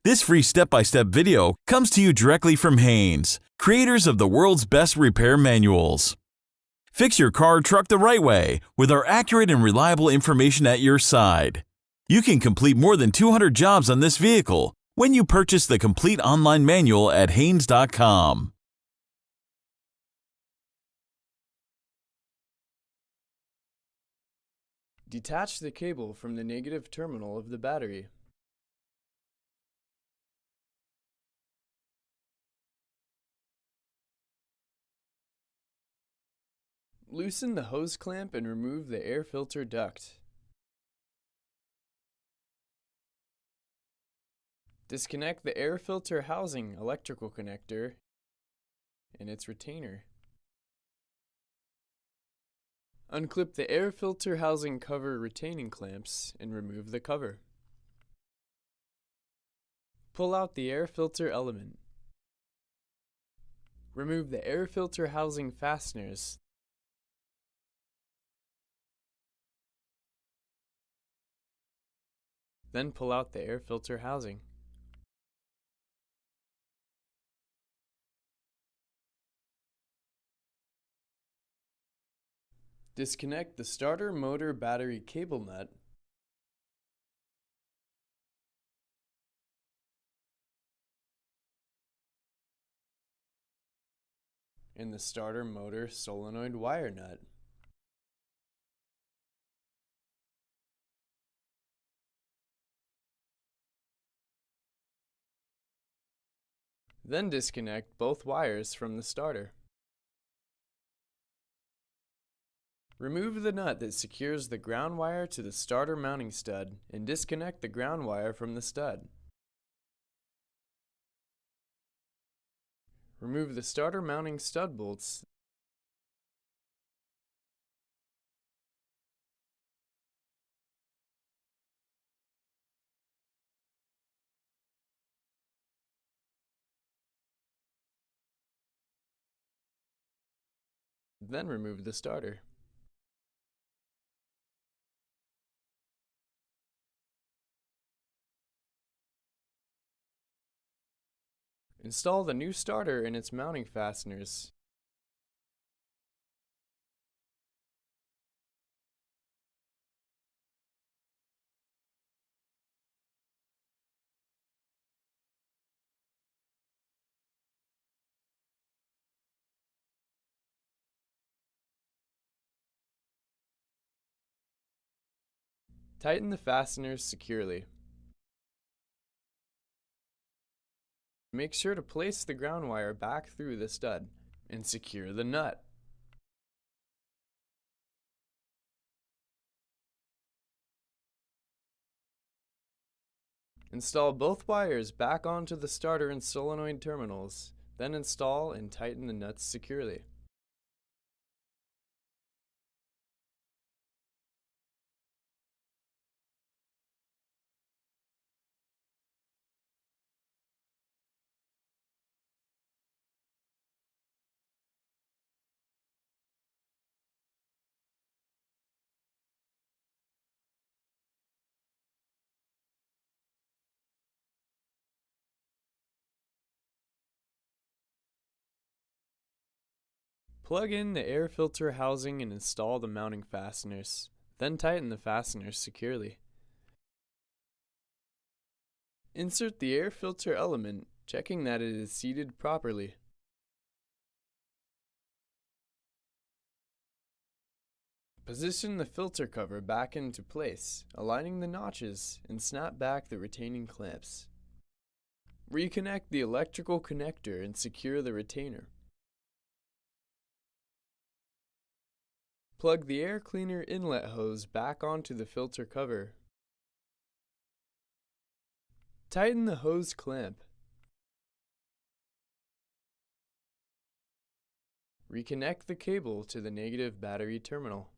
This free step-by-step video comes to you directly from Haynes, creators of the world's best repair manuals. Fix your car or truck the right way with our accurate and reliable information at your side. You can complete more than 200 jobs on this vehicle when you purchase the complete online manual at Haynes.com. Detach the cable from the negative terminal of the battery. Loosen the hose clamp and remove the air filter duct. Disconnect the air filter housing electrical connector and its retainer. Unclip the air filter housing cover retaining clamps and remove the cover. Pull out the air filter element. Remove the air filter housing fasteners. Then pull out the air filter housing. Disconnect the starter motor battery cable nut and the starter motor solenoid wire nut. Then disconnect both wires from the starter. Remove the nut that secures the ground wire to the starter mounting stud and disconnect the ground wire from the stud. Remove the starter mounting stud bolts. Then remove the starter. Install the new starter and its mounting fasteners. Tighten the fasteners securely. Make sure to place the ground wire back through the stud and secure the nut. Install both wires back onto the starter and solenoid terminals, then install and tighten the nuts securely. Plug in the air filter housing and install the mounting fasteners, then tighten the fasteners securely. Insert the air filter element, checking that it is seated properly. Position the filter cover back into place, aligning the notches, and snap back the retaining clamps. Reconnect the electrical connector and secure the retainer. Plug the air cleaner inlet hose back onto the filter cover. Tighten the hose clamp. Reconnect the cable to the negative battery terminal.